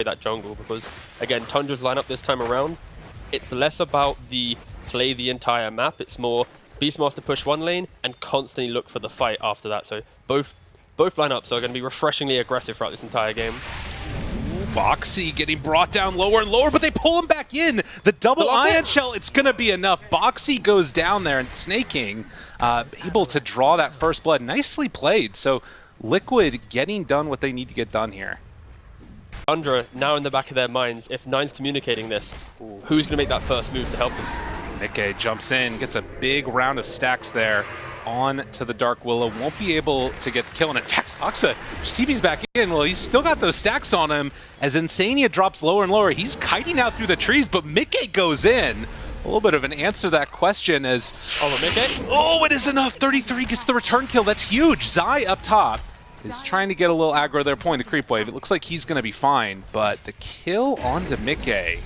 that jungle, because again, Tundra's lineup this time around, it's less about the play the entire map, it's more Beastmaster push one lane and constantly look for the fight after that. So both lineups are going to be refreshingly aggressive throughout this entire game. Boxy getting brought down lower and lower, but they pull him back in. The double ion shell, it's going to be enough. Boxy goes down there and Snaking able to draw that first blood. Nicely played. So Liquid getting done what they need to get done here. Tundra now in the back of their minds, if Nine's communicating this, who's going to make that first move to help them? ammietah jumps in, gets a big round of stacks there. On to the Dark Willow, won't be able to get the kill, and in fact, Soxa just TP's back in. Well, he's still got those stacks on him as Insania drops lower and lower. He's kiting out through the trees, but ammietah goes in. A little bit of an answer to that question as... Oh, it is enough! 33 gets the return kill, that's huge! Zai up top is trying to get a little aggro there, pulling the creep wave. It looks like he's going to be fine, but the kill onto ammietah.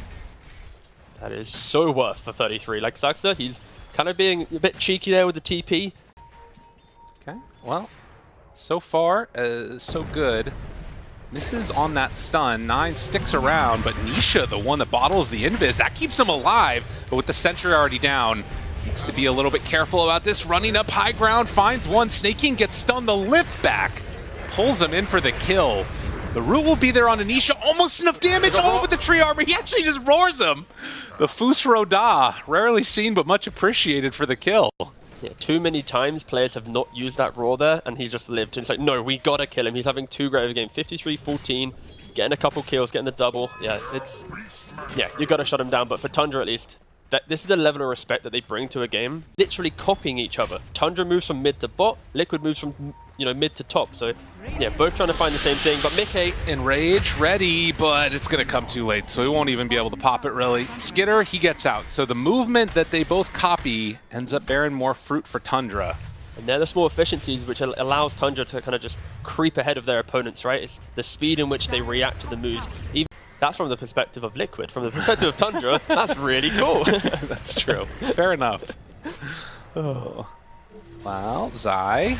That is so worth for 33. Like Soxa, he's kind of being a bit cheeky there with the TP. Okay, well, so far, so good. Misses on that stun. Nine sticks around, but Nisha, the one that bottles the invis, that keeps him alive. But with the sentry already down, needs to be a little bit careful about this. Running up high ground, finds one. Snaking gets stunned, the lift back. Pulls him in for the kill. The root will be there on Anisha. Almost enough damage. Oh, with the tree armor. He actually just roars him. The Fus Roda. Rarely seen, but much appreciated for the kill. Yeah, too many times players have not used that roar there, and he's just lived. And it's like, no, we gotta kill him. He's having too great of a game. 53-14, getting a couple kills, getting the double. Yeah, you gotta shut him down. But for Tundra at least, this is a level of respect that they bring to a game. Literally copying each other. Tundra moves from mid to bot, Liquid moves from mid to top. So yeah, both trying to find the same thing. But ammietah Enrage ready, but it's gonna come too late, so he won't even be able to pop it really. Skitter, he gets out. So the movement that they both copy ends up bearing more fruit for Tundra. And they're the small efficiencies which allows Tundra to kind of just creep ahead of their opponents, right? It's the speed in which they react to the moves. That's from the perspective of Liquid. From the perspective of Tundra, that's really cool. That's true. Fair enough. Oh. Wow, Zai.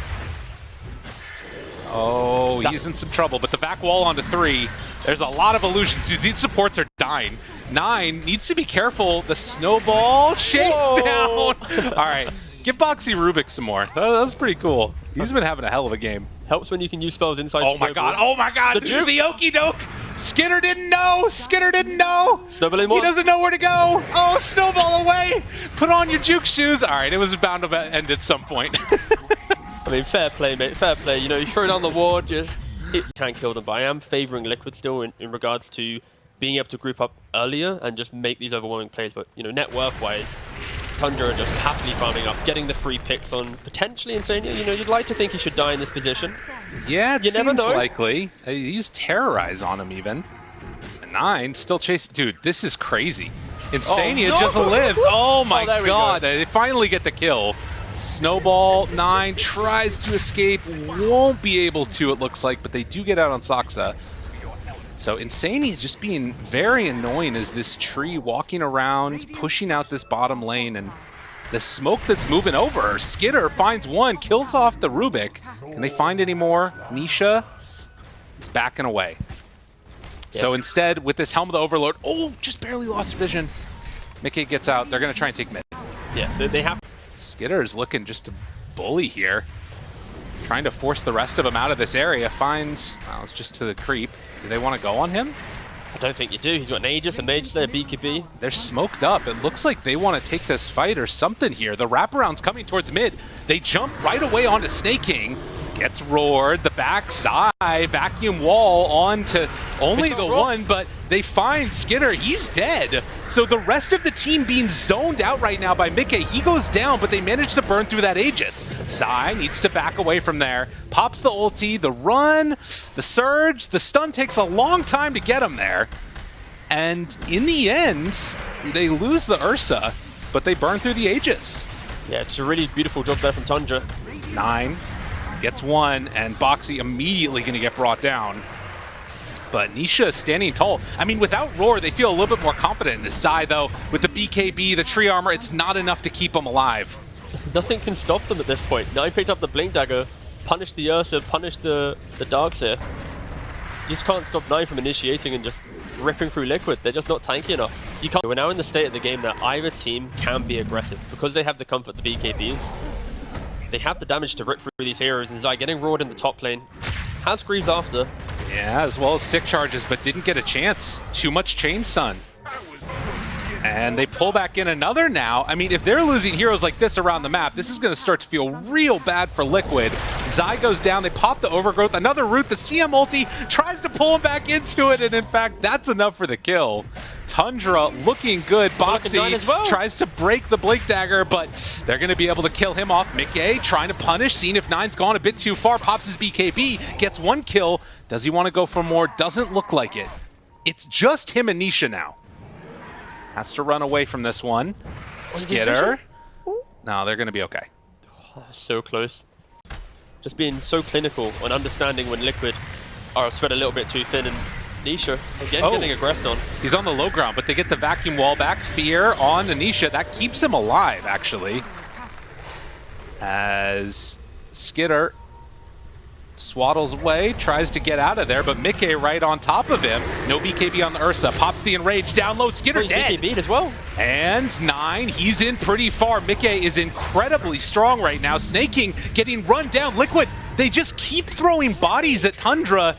Oh, he's in some trouble, but the back wall onto 3. There's a lot of illusions. These supports are dying. 9 needs to be careful. The snowball chase down. All right, give Boxy Rubik some more. That was pretty cool. He's been having a hell of a game. Helps when you can use spells inside. Oh my god! Oh my god! The okie doke. Skitter didn't know. Skitter didn't know. Snowballing more. He doesn't know where to go. Oh, snowball away. Put on your juke shoes. All right, it was bound to end at some point. I mean, fair play, mate. Fair play. You know, you throw down the ward, you can't kill them. But I am favoring Liquid still in regards to being able to group up earlier and just make these overwhelming plays. But, net worth-wise, Tundra are just happily farming up, getting the free picks on potentially Insania. You'd like to think he should die in this position. Yeah, it seems likely. He's Terrorize on him even. 9 still chasing. Dude, this is crazy. Insania just lives. Oh my god. They finally get the kill. Snowball, 9 tries to escape, won't be able to, it looks like, but they do get out on Soxa. So Insania is just being very annoying as this tree walking around, pushing out this bottom lane, and the smoke that's moving over. Skitter finds one, kills off the Rubik. Can they find any more? Nisha is backing away. Yep. So instead, with this Helm of the Overlord, just barely lost vision. ammietah gets out, they're going to try and take mid. Yeah, they have. Skitter is looking just to bully here. Trying to force the rest of them out of this area. Finds, it's just to the creep. Do they want to go on him? I don't think you do. He's got an Aegis, a Mage there, BKB. They're smoked up. It looks like they want to take this fight or something here. The wraparound's coming towards mid. They jump right away onto Snaking. Gets roared. The back side, vacuum wall on to only the one, but they find Skitter. He's dead. So the rest of the team being zoned out right now by ammietah. He goes down, but they manage to burn through that Aegis. Zai needs to back away from there. Pops the ulti, the run, the surge. The stun takes a long time to get him there. And in the end, they lose the Ursa, but they burn through the Aegis. Yeah, it's a really beautiful job there from Tundra. 9. Gets one, and Boxy immediately going to get brought down. But Nisha is standing tall. I mean, without Roar, they feel a little bit more confident in this side, though. With the BKB, the tree armor, it's not enough to keep them alive. Nothing can stop them at this point. Now he picked up the Blink Dagger, punished the Ursa, punished the Darkseer. You just can't stop 9 from initiating and just ripping through Liquid. They're just not tanky enough. You can't. We're now in the state of the game that either team can be aggressive because they have the comfort, the BKBs. They have the damage to rip through these heroes, and Zai getting roared in the top lane. Has Greaves after. Yeah, as well as stick charges, but didn't get a chance. Too much Chain Sun. And they pull back in another now. I mean, if they're losing heroes like this around the map, this is going to start to feel real bad for Liquid. Zai goes down, they pop the Overgrowth, another root, the CM ulti tries to pull him back into it, and in fact, that's enough for the kill. Tundra looking good. Boxy well. Tries to break the Blink Dagger, but they're going to be able to kill him off. ammietah trying to punish, seeing if Nine's gone a bit too far, pops his BKB, gets one kill. Does he want to go for more? Doesn't look like it. It's just him and Nisha now. Has to run away from this one. Skitter. No, they're going to be okay. Oh, so close. Just being so clinical on understanding when Liquid are spread a little bit too thin, and Nisha, again, getting aggressed on. He's on the low ground, but they get the vacuum wall back. Fear on Nisha. That keeps him alive, actually. As Skitter swaddles away, tries to get out of there, but ammietah right on top of him. No BKB on the Ursa. Pops the Enrage down low. Skitter dead. BKB'd as well. And 9, he's in pretty far. ammietah is incredibly strong right now. Snaking getting run down. Liquid, they just keep throwing bodies at Tundra,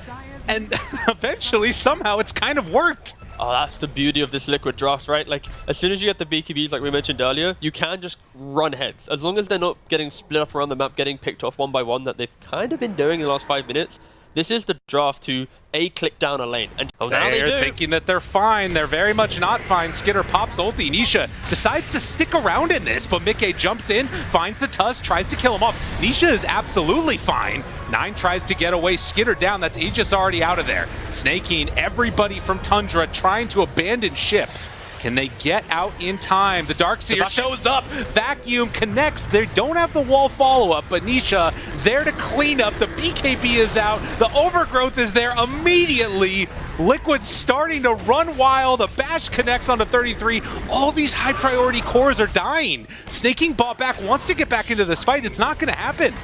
and eventually, somehow, it's kind of worked. Oh, that's the beauty of this Liquid draft, right? Like, as soon as you get the BKBs, like we mentioned earlier, you can just run heads. As long as they're not getting split up around the map, getting picked off one by one, that they've kind of been doing in the last 5 minutes. This is the draft to click down a lane. And now they do. Thinking that they're fine. They're very much not fine. Skitter pops ulti. Nisha decides to stick around in this, but ammietah jumps in, finds the tusk, tries to kill him off. Nisha is absolutely fine. 9 tries to get away. Skitter down. That's Aegis already out of there. Snaking everybody from Tundra, trying to abandon ship. Can they get out in time? The Darkseer shows up. Vacuum connects. They don't have the wall follow-up, but Nisha there to clean up. The BKB is out. The Overgrowth is there immediately. Liquid starting to run wild. The Bash connects onto 33. All these high-priority cores are dying. Snaking bought back, wants to get back into this fight. It's not going to happen.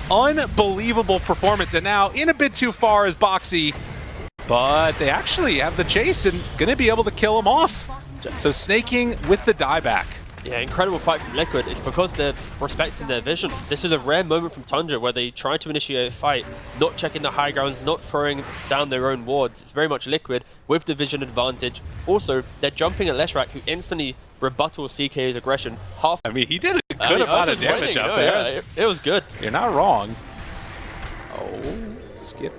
Unbelievable performance. And now, in a bit too far is Boxy, but they actually have the chase and going to be able to kill him off. So Snaking with the dieback. Yeah, incredible fight from Liquid. It's because they're respecting their vision. This is a rare moment from Tundra where they try to initiate a fight, not checking the high grounds, not throwing down their own wards. It's very much Liquid with the vision advantage. Also, they're jumping at Leshrac, who instantly rebuttals CK's aggression. I mean, he did a good amount of damage out there. Yeah, it was good. You're not wrong. Oh, skip.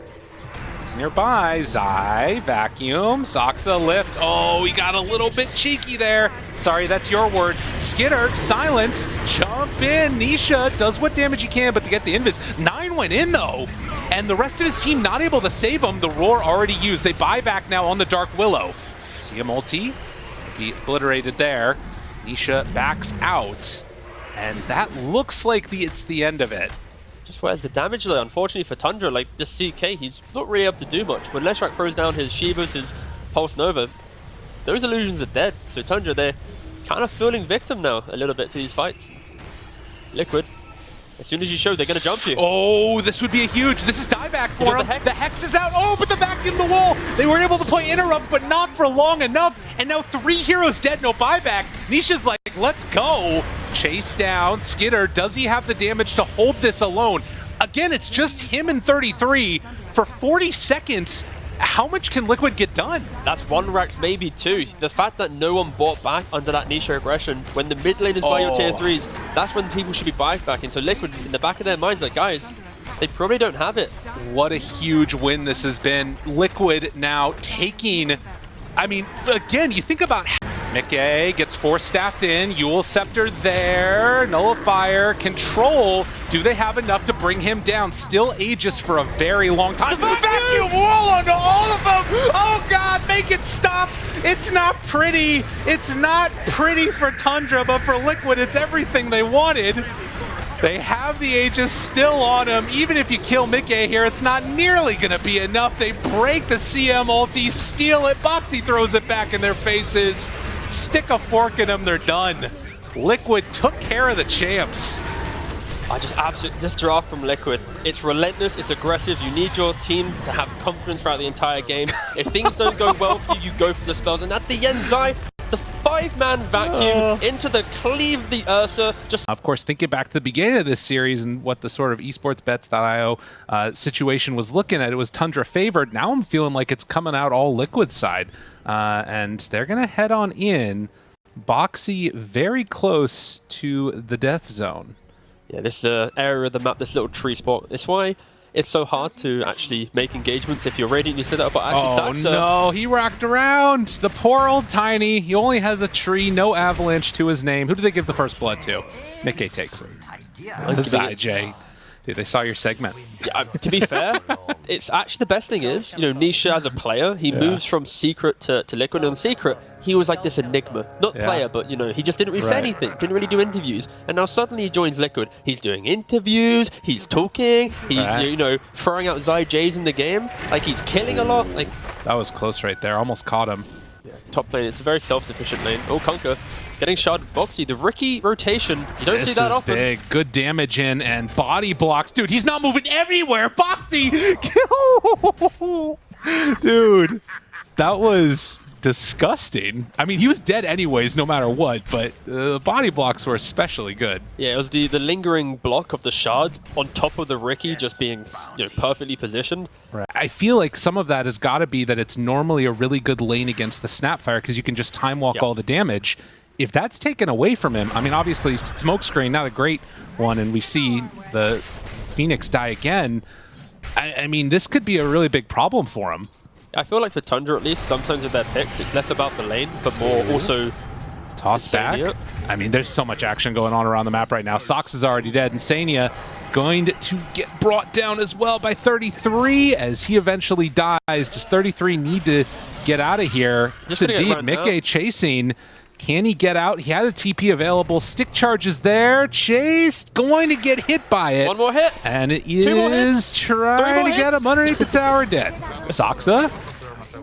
Nearby, Zai, vacuum, Saksa lift. Oh, he got a little bit cheeky there. Sorry, that's your word. Skitter, silenced, jump in. Nisha does what damage he can, but to get the invis. 9 went in though, and the rest of his team not able to save him. The roar already used. They buy back now on the Dark Willow. CM ulti, be obliterated there. Nisha backs out, and that looks like it's the end of it. Just where's the damage though? Unfortunately for Tundra, like the CK, he's not really able to do much. When Leshrac throws down his Shivas, his Pulse Nova, those illusions are dead. So Tundra, they're kind of falling victim now a little bit to these fights. Liquid, as soon as you show, they're going to jump you. Oh, this would be a huge, this is dieback for him. The Hex is out. Oh, but the vacuum the wall. They were able to play interrupt, but not for long enough. And now 3 heroes dead, no buyback. Nisha's like, let's go. Chase down. Skitter, does he have the damage to hold this alone? Again, it's just him and 33 for 40 seconds. How much can Liquid get done? That's 1 Rax, maybe 2. The fact that no one bought back under that Nisha aggression, when the mid lane is by your tier 3s, that's when people should be buying back. And so Liquid, in the back of their minds, like, guys, they probably don't have it. What a huge win this has been. Liquid now taking, I mean, again, you think about ammietah gets 4 staffed in, Eul Scepter there, Nullifier, Control. Do they have enough to bring him down? Still Aegis for a very long time. Vacuum wall onto all of them! Oh god, make it stop! It's not pretty. It's not pretty for Tundra, but for Liquid, it's everything they wanted. They have the Aegis still on him. Even if you kill ammietah here, it's not nearly going to be enough. They break the CM ulti, steal it. Boxy throws it back in their faces. Stick a fork in them, they're done. Liquid took care of the champs. I just absolutely, this draft from Liquid, it's relentless, it's aggressive. You need your team to have confidence throughout the entire game. If things don't go well for you, you go for the spells. And at the end, Zai, the 5-man vacuum into the cleave the Ursa. Just of course, thinking back to the beginning of this series and what the sort of esportsbets.io situation was looking at, it was Tundra favored. Now I'm feeling like it's coming out all Liquid side. And they're going to head on in. Boxy very close to the death zone. Yeah, this area of the map, this little tree spot, it's why it's so hard to actually make engagements if you're Radiant. You set up, but actually no, he rocked around. The poor old Tiny. He only has a tree, no avalanche to his name. Who did they give the first blood to? mickey takes it. Zai. Dude, they saw your segment. Yeah, to be fair, it's actually the best thing is, you know, Nisha as a player, he moves from Secret to Liquid. And on Secret, he was like this enigma. Not player, but, you know, he just didn't really say anything, didn't really do interviews. And now suddenly he joins Liquid. He's doing interviews, he's talking, he's, you know, throwing out Zai J's in the game. Like, he's killing a lot. Like, that was close right there. Almost caught him. Yeah, top lane, it's a very self-sufficient lane. Oh, Kunkka getting shot. Boxy, the Ricky rotation. You don't see that often. This is big. Good damage in and body blocks. Dude, he's not moving everywhere. Boxy! Dude, that was disgusting. I mean, he was dead anyways, no matter what, but the body blocks were especially good. Yeah, it was the lingering block of the shards on top of the Ricky just being, you know, perfectly positioned. Right. I feel like some of that has got to be that it's normally a really good lane against the Snapfire because you can just time walk all the damage. If that's taken away from him, I mean, obviously, Smokescreen, not a great one, and we see the Phoenix die again. I mean, this could be a really big problem for him. I feel like for Tundra, at least, sometimes with their picks, it's less about the lane, but more also toss back. I mean, there's so much action going on around the map right now. Sox is already dead, and Sania going to get brought down as well by 33 as he eventually dies. Does 33 need to get out of here? Yes, indeed. Mickey chasing. Can he get out? He had a TP available. Stick charges there. Chased. Going to get hit by it. One more hit. And it is trying to get him underneath the tower dead. Saxa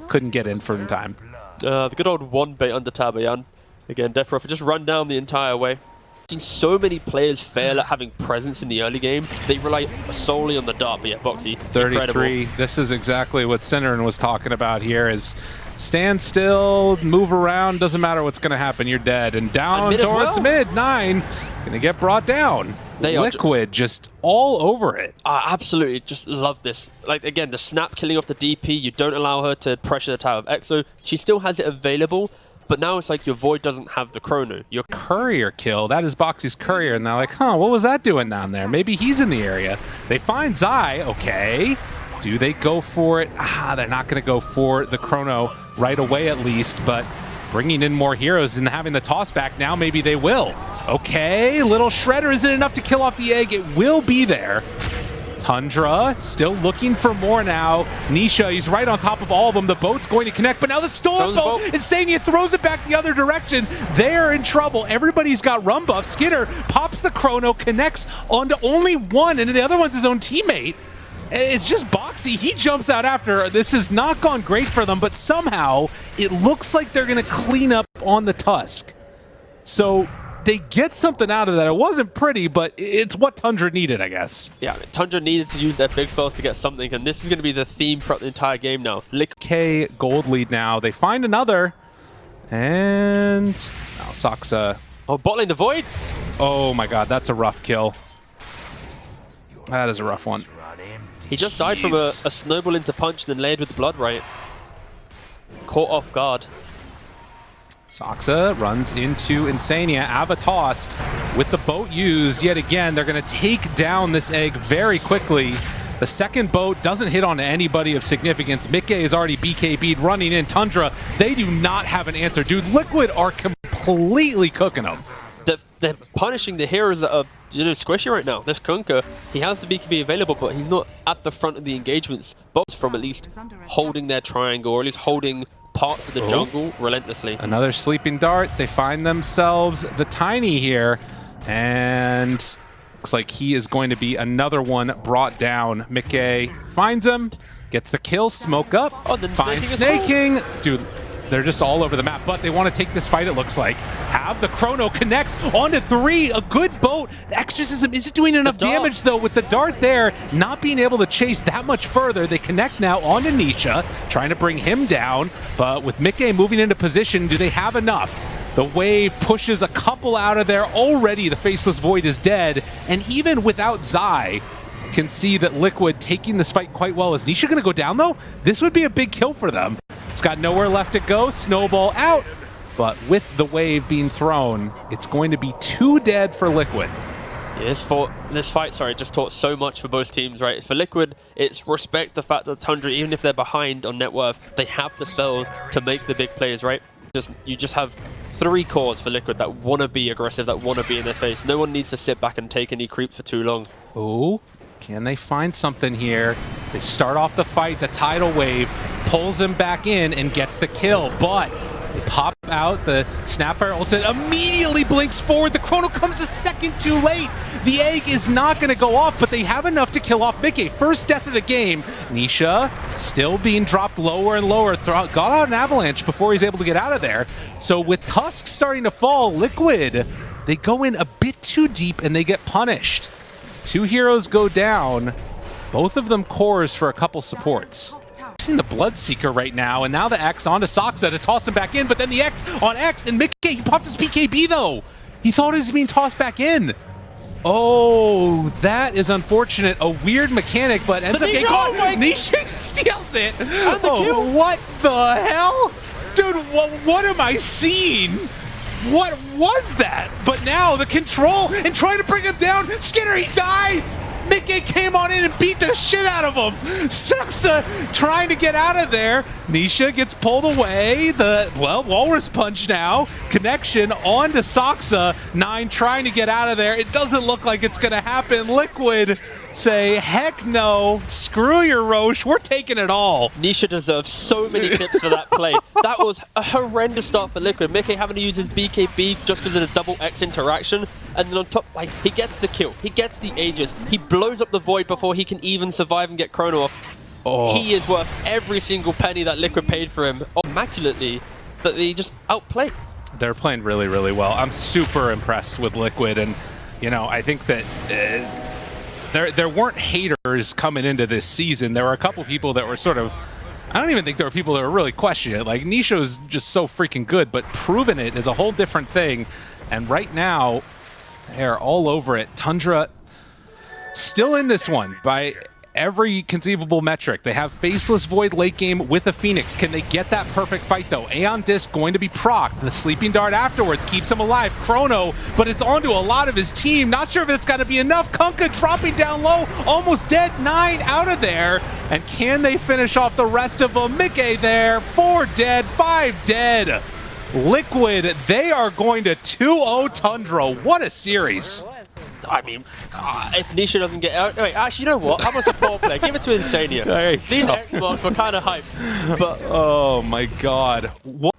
couldn't get in for in time. The good old one bait under Tabayan. Again, Deathrofer just run down the entire way. I've seen so many players fail at having presence in the early game. They rely solely on the dart, but yeah, Boxy, 33. Incredible. This is exactly what Sinnerin was talking about here is stand still, move around, doesn't matter what's going to happen, you're dead. And down mid towards mid, 9, going to get brought down. They Liquid just all over it. I absolutely just love this. Like, again, the snap killing off the DP, you don't allow her to pressure the tower of Exo. She still has it available, but now it's like your Void doesn't have the chrono. Your courier kill, that is Boxy's courier, and they're like, huh, what was that doing down there? Maybe he's in the area. They find Zai, okay. Do they go for it? They're not going to go for the chrono right away at least, but bringing in more heroes and having the toss back now, maybe they will. Okay, little shredder, is it enough to kill off the egg? It will be there. Tundra still looking for more now. Nisha, he's right on top of all of them. The boat's going to connect, but now the stolen boat. Insania throws it back the other direction. They're in trouble. Everybody's got run buff. Skinner pops the chrono, connects onto only one, and the other one's his own teammate. It's just Boxy. He jumps out after. This has not gone great for them, but somehow it looks like they're going to clean up on the Tusk. So they get something out of that. It wasn't pretty, but it's what Tundra needed, I guess. Yeah, Tundra needed to use their big spells to get something, and this is going to be the theme throughout the entire game now. K gold lead now. They find another, and now Saxa. Oh, bot lane the Void. Oh my God, that's a rough kill. That is a rough one. He just died from a snowball into punch and then laid with the blood right. Caught off guard. Saxa runs into Insania. Avatos with the boat used yet again. They're going to take down this egg very quickly. The second boat doesn't hit on anybody of significance. Mickey is already BKB'd running in. Tundra, they do not have an answer. Dude, Liquid are completely cooking them. They're punishing the heroes that are, you know, squishy right now. This Kunkka, he has the BKB available, but he's not at the front of the engagements. Bots from at least holding their triangle, or at least holding parts of the jungle relentlessly. Another sleeping dart. They find themselves the Tiny here, and looks like he is going to be another one brought down. Mickey finds him, gets the kill, smoke up, finds snaking. Dude, They're just all over the map, but they want to take this fight, it looks like. Have the Chrono connects onto 3, a good boat. The Exorcism isn't doing enough damage though with the dart there, not being able to chase that much further. They connect now onto Nisha, trying to bring him down, but with Mickey moving into position, do they have enough? The wave pushes a couple out of there. Already the Faceless Void is dead, and even without Zai, can see that Liquid taking this fight quite well. Is Nisha going to go down though? This would be a big kill for them. It's got nowhere left to go. Snowball out, but with the wave being thrown, it's going to be 2 dead for Liquid. Yes, for this fight, just taught so much for both teams, right? For Liquid, it's respect the fact that Tundra, even if they're behind on net worth, they have the spells to make the big plays, right? You just have 3 cores for Liquid that want to be aggressive, that want to be in their face. No one needs to sit back and take any creep for too long. Ooh, can they find something here? They start off the fight, the tidal wave pulls him back in and gets the kill, but they pop out, the Snapfire ultimate immediately blinks forward. The Chrono comes a second too late. The egg is not going to go off, but they have enough to kill off Mickey. First death of the game. Nisha still being dropped lower and lower. Got out an avalanche before he's able to get out of there. So with Tusk starting to fall, Liquid, they go in a bit too deep and they get punished. 2 heroes go down. Both of them cores for a couple supports. Seeing the Bloodseeker right now, and now the X onto Soxa to toss him back in, but then the X on X, and Mickey, he popped his PKB though. He thought he was being tossed back in. Oh, that is unfortunate. A weird mechanic, but ends up getting caught. Nisha steals it. Oh, what the hell? Dude, what am I seeing? What was that? But now the control and trying to bring him down. Skinner, he dies. Mickey came on in and beat the shit out of him. Soxa trying to get out of there. Nisha gets pulled away. Walrus Punch now. Connection onto Soxa. 9 trying to get out of there. It doesn't look like it's going to happen. Liquid say, heck no. Screw your Roche. We're taking it all. Nisha deserves so many tips for that play. That was a horrendous start for Liquid. Mickey having to use his BKB just because of the double X interaction. And then on top, he gets the kill. He gets the Aegis. He blows up the Void before he can even survive and get Chrono off. Oh. He is worth every single penny that Liquid paid for him immaculately, but they just outplayed. They're playing really, really well. I'm super impressed with Liquid, and you know, I think that there weren't haters coming into this season. There were a couple people that were sort of, I don't even think there were people that were really questioning it. Like, Nisha's just so freaking good, but proving it is a whole different thing. And right now, they're all over it. Tundra still in this one by every conceivable metric. They have Faceless Void late game with a Phoenix. Can they get that perfect fight though? Aeon Disc going to be procced. The Sleeping Dart afterwards keeps him alive. Chrono, but it's onto a lot of his team. Not sure if it's going to be enough. Kunkka dropping down low, almost dead. 9 out of there. And can they finish off the rest of them? Mickey there, 4 dead, 5 dead. Liquid, they are going to 2-0 Tundra. What a series. I mean, if Nisha doesn't get out... Wait, actually, you know what? I'm a support player. Give it to Insania. These Xbox were kind of hyped. But, oh my god. What